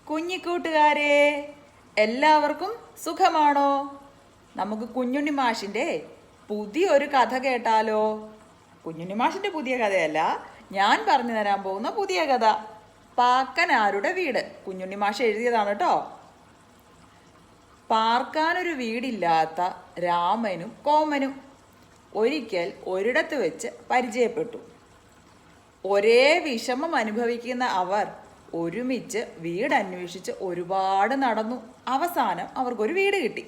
കുഞ്ഞിക്കൂട്ടുകാരെ, എല്ലാവർക്കും സുഖമാണോ? നമുക്ക് കുഞ്ഞുണ്ണി മാഷിൻ്റെ പുതിയൊരു കഥ കേട്ടാലോ? കുഞ്ഞുണ്ണി മാഷിൻ്റെ പുതിയ കഥയല്ല, ഞാൻ പറഞ്ഞു തരാൻ പോകുന്ന പുതിയ കഥ. പാക്കനാരുടെ വീട്. കുഞ്ഞുണ്ണി മാഷ് എഴുതിയതാണ് കേട്ടോ. പാർക്കാനൊരു വീടില്ലാത്ത രാമനും കോമനും ഒരിക്കൽ ഒരിടത്ത് വെച്ച് പരിചയപ്പെട്ടു. ഒരേ വിഷമം അനുഭവിക്കുന്ന അവർ ഒരുമിച്ച് വീടന്വേഷിച്ച് ഒരുപാട് നടന്നു. അവസാനം അവർക്കൊരു വീട് കിട്ടി.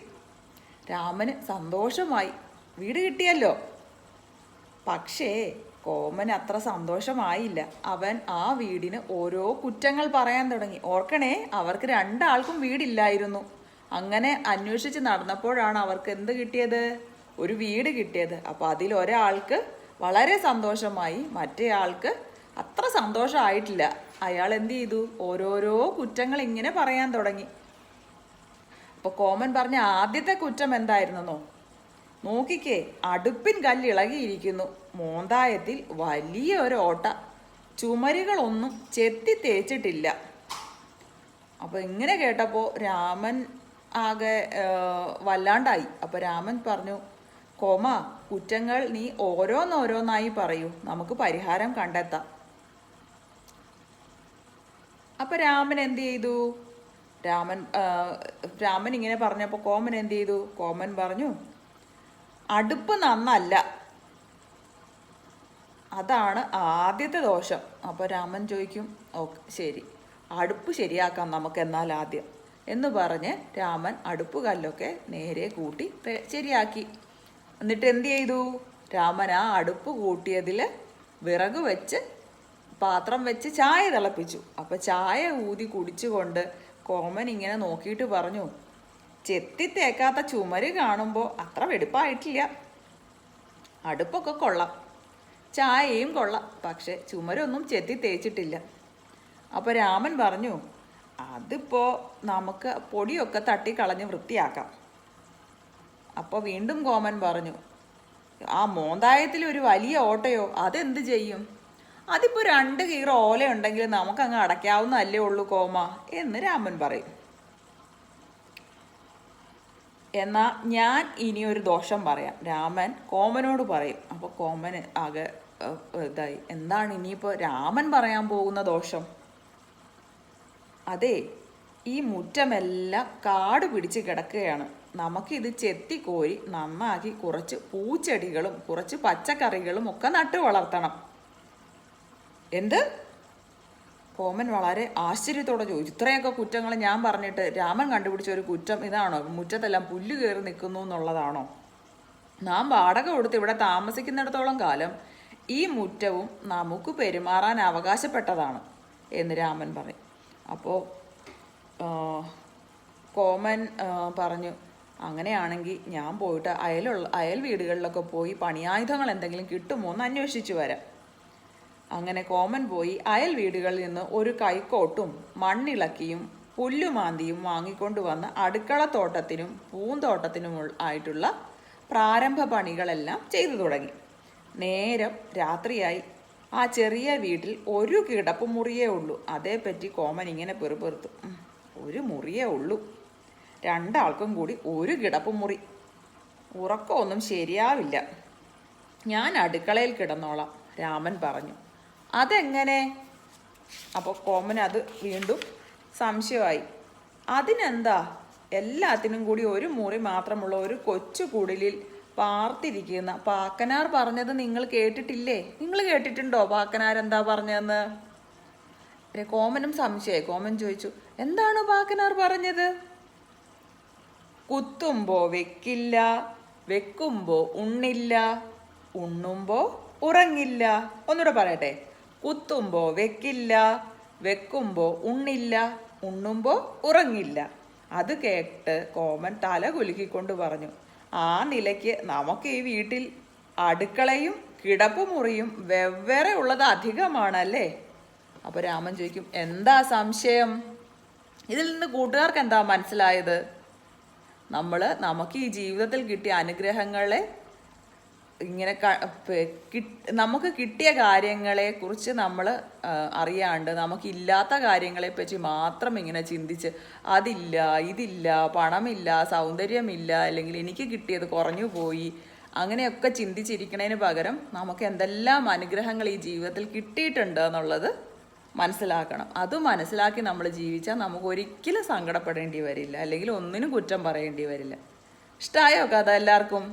രാമന് സന്തോഷമായി, വീട് കിട്ടിയല്ലോ. പക്ഷേ കോമന് അത്ര സന്തോഷമായില്ല. അവൻ ആ വീടിന് ഓരോ കുറ്റങ്ങൾ പറയാൻ തുടങ്ങി. ഓർക്കണേ, അവർക്ക് രണ്ടാൾക്കും വീടില്ലായിരുന്നു. അങ്ങനെ അന്വേഷിച്ച് നടന്നപ്പോഴാണ് അവർക്ക് എന്ത് കിട്ടിയത്? ഒരു വീട് കിട്ടിയത്. അപ്പോൾ അതിലൊരാൾക്ക് വളരെ സന്തോഷമായി, മറ്റേ ആൾക്ക് അത്ര സന്തോഷമായിട്ടില്ല. അയാൾ എന്ത് ചെയ്തു? ഓരോരോ കുറ്റങ്ങൾ ഇങ്ങനെ പറയാൻ തുടങ്ങി. അപ്പോൾ കോമൻ പറഞ്ഞ ആദ്യത്തെ കുറ്റം എന്തായിരുന്നെന്നോ? നോക്കിക്കേ, അടുപ്പിൻ കല്ലിളകിയിരിക്കുന്നു, മോന്തായത്തിൽ വലിയ ഒരു ഓട്ട, ചുമരുകളൊന്നും ചെത്തി തേച്ചിട്ടില്ല. അപ്പോൾ ഇങ്ങനെ കേട്ടപ്പോൾ രാമൻ ആകെ വല്ലാണ്ടായി. അപ്പോൾ രാമൻ പറഞ്ഞു, കോമ, കുറ്റങ്ങൾ നീ ഓരോന്നോരോന്നായി പറയൂ, നമുക്ക് പരിഹാരം കണ്ടെത്താം. അപ്പൊ രാമൻ എന്ത് ചെയ്തു? രാമൻ ഇങ്ങനെ പറഞ്ഞപ്പോൾ കോമൻ എന്ത് ചെയ്തു? കോമൻ പറഞ്ഞു, അടുപ്പ് നന്നല്ല, അതാണ് ആദ്യത്തെ ദോഷം. അപ്പോൾ രാമൻ ചോദിക്കും, ഓക്കെ ശരി, അടുപ്പ് ശരിയാക്കാം നമുക്ക് എന്നാൽ ആദ്യം എന്ന് പറഞ്ഞ് രാമൻ അടുപ്പ് കല്ലൊക്കെ നേരെ കൂട്ടി ശരിയാക്കി. എന്നിട്ട് എന്ത് ചെയ്തു? രാമൻ ആ അടുപ്പ് കൂട്ടിയതിൽ വിറക് വെച്ച് പാത്രം വെച്ച് ചായ തിളപ്പിച്ചു. അപ്പം ചായ ഊതി കുടിച്ചുകൊണ്ട് കോമൻ ഇങ്ങനെ നോക്കിയിട്ട് പറഞ്ഞു, ചെത്തി തേക്കാത്ത ചുമര് കാണുമ്പോൾ അത്ര വെടുപ്പായിട്ടില്ല. അടുപ്പൊക്കെ കൊള്ളാം, ചായയും കൊള്ളാം, പക്ഷെ ചുമരൊന്നും ചെത്തി തേച്ചിട്ടില്ല. അപ്പോൾ രാമൻ പറഞ്ഞു, അതിപ്പോൾ നമുക്ക് പൊടിയൊക്കെ തട്ടിക്കളഞ്ഞ് വൃത്തിയാക്കാം. അപ്പോൾ വീണ്ടും കോമൻ പറഞ്ഞു, ആ മോന്തായത്തിൽ ഒരു വലിയ ഓട്ടയോ, അതെന്ത് ചെയ്യും? അതിപ്പോൾ 2 കീറ ഓല ഉണ്ടെങ്കിൽ നമുക്കങ്ങ് അടയ്ക്കാവുന്നതല്ലേ ഉള്ളൂ കോമ എന്ന് രാമൻ പറയും. എന്നാൽ ഞാൻ ഇനിയൊരു ദോഷം പറയാം, രാമൻ കോമനോട് പറയും. അപ്പോൾ കോമന് ആകെ ഇതായി. എന്താണ് ഇനിയിപ്പോൾ രാമൻ പറയാൻ പോകുന്ന ദോഷം? അതെ, ഈ മുറ്റമെല്ലാം കാട് പിടിച്ച് കിടക്കുകയാണ്. നമുക്കിത് ചെത്തിക്കോരി നന്നാക്കി കുറച്ച് പൂച്ചെടികളും കുറച്ച് പച്ചക്കറികളും ഒക്കെ നട്ടു വളർത്തണം. എന്ത്? കോമൻ വളരെ ആശ്ചര്യത്തോടെ ചോദിച്ചു. ഇത്രയൊക്കെ കുറ്റങ്ങൾ ഞാൻ പറഞ്ഞിട്ട് രാമൻ കണ്ടുപിടിച്ച ഒരു കുറ്റം ഇതാണോ? മുറ്റത്തെല്ലാം പുല്ല് കയറി നിൽക്കുന്നു എന്നുള്ളതാണോ? നാം വാടക കൊടുത്ത് ഇവിടെ താമസിക്കുന്നിടത്തോളം കാലം ഈ മുറ്റവും നമുക്ക് പെരുമാറാൻ അവകാശപ്പെട്ടതാണ് എന്ന് രാമൻ പറയും. അപ്പോൾ കോമൻ പറഞ്ഞു, അങ്ങനെയാണെങ്കിൽ ഞാൻ പോയിട്ട് അയൽ വീടുകളിലൊക്കെ പോയി പണിയായുധങ്ങൾ എന്തെങ്കിലും കിട്ടുമോ എന്ന് അന്വേഷിച്ചു വരാം. അങ്ങനെ കോമൻ പോയി അയൽ വീടുകളിൽ നിന്ന് ഒരു കൈക്കോട്ടും മണ്ണിളക്കിയും പുല്ലുമാന്തിയും വാങ്ങിക്കൊണ്ട് വന്ന് അടുക്കളത്തോട്ടത്തിനും പൂന്തോട്ടത്തിനും ആയിട്ടുള്ള പ്രാരംഭ പണികളെല്ലാം ചെയ്തു തുടങ്ങി. നേരം രാത്രിയായി. ആ ചെറിയ വീട്ടിൽ ഒരു കിടപ്പുമുറിയേ ഉള്ളൂ. അതേപ്പറ്റി കോമൻ ഇങ്ങനെ പെറുപെറുത്തു. ഒരു മുറിയേ ഉള്ളൂ, 2 ആൾക്കും കൂടി ഒരു കിടപ്പുമുറി, ഉറക്കമൊന്നും ശരിയാവില്ല. ഞാൻ അടുക്കളയിൽ കിടന്നോളാം, രാമൻ പറഞ്ഞു. അതെങ്ങനെ? അപ്പോൾ കോമൻ അത് വീണ്ടും സംശയമായി. അതിനെന്താ, എല്ലാത്തിനും കൂടി ഒരു മുറി മാത്രമുള്ള ഒരു കൊച്ചു കുടിലിൽ പാർത്തിരിക്കുന്ന പാക്കനാർ പറഞ്ഞത് നിങ്ങൾ കേട്ടിട്ടില്ലേ? നിങ്ങൾ കേട്ടിട്ടുണ്ടോ പാക്കനാർ എന്താ പറഞ്ഞതെന്ന്? കോമനും സംശയമായി. കോമൻ ചോദിച്ചു, എന്താണ് പാക്കനാർ പറഞ്ഞത്? കുത്തുമ്പോ വെക്കില്ല, വെക്കുമ്പോ ഉണ്ണില്ല, ഉണ്ണുമ്പോ ഉറങ്ങില്ല. ഒന്നുകൂടെ പറയട്ടെ. കുത്തുമ്പോ വെക്കില്ല, വെക്കുമ്പോ ഉണ്ണില്ല, ഉണ്ണുമ്പോ ഉറങ്ങില്ല. അത് കേട്ട് കോമൻ തല കുലുക്കിക്കൊണ്ട് പറഞ്ഞു, ആ നിലയ്ക്ക് നമുക്ക് ഈ വീട്ടിൽ അടുക്കളയും കിടപ്പുമുറിയും വെവ്വേറെ ഉള്ളത് അധികമാണല്ലേ? അപ്പോൾ രാമൻ ചോദിക്കും, എന്താ സംശയം? ഇതിൽ നിന്ന് കൂട്ടുകാർക്ക് എന്താ മനസ്സിലായത്? നമുക്ക് ഈ ജീവിതത്തിൽ കിട്ടിയ അനുഗ്രഹങ്ങളെ ഇങ്ങനെ നമുക്ക് കിട്ടിയ കാര്യങ്ങളെക്കുറിച്ച് നമ്മൾ അറിയാണ്ട് നമുക്കില്ലാത്ത കാര്യങ്ങളെപ്പറ്റി മാത്രം ഇങ്ങനെ ചിന്തിച്ച് അതില്ല, ഇതില്ല, പണമില്ല, സൗന്ദര്യമില്ല, അല്ലെങ്കിൽ എനിക്ക് കിട്ടിയത് കുറഞ്ഞു പോയി, അങ്ങനെയൊക്കെ ചിന്തിച്ചിരിക്കണതിന് പകരം നമുക്ക് എന്തെല്ലാം അനുഗ്രഹങ്ങൾ ഈ ജീവിതത്തിൽ കിട്ടിയിട്ടുണ്ട് എന്നുള്ളത് മനസ്സിലാക്കണം. അത് മനസ്സിലാക്കി നമ്മൾ ജീവിച്ചാൽ നമുക്ക് ഒരിക്കലും സങ്കടപ്പെടേണ്ടി വരില്ല, അല്ലെങ്കിൽ ഒന്നിനും കുറ്റം പറയേണ്ടി വരില്ല. ഇഷ്ടമായോ കഥ എല്ലാവർക്കും?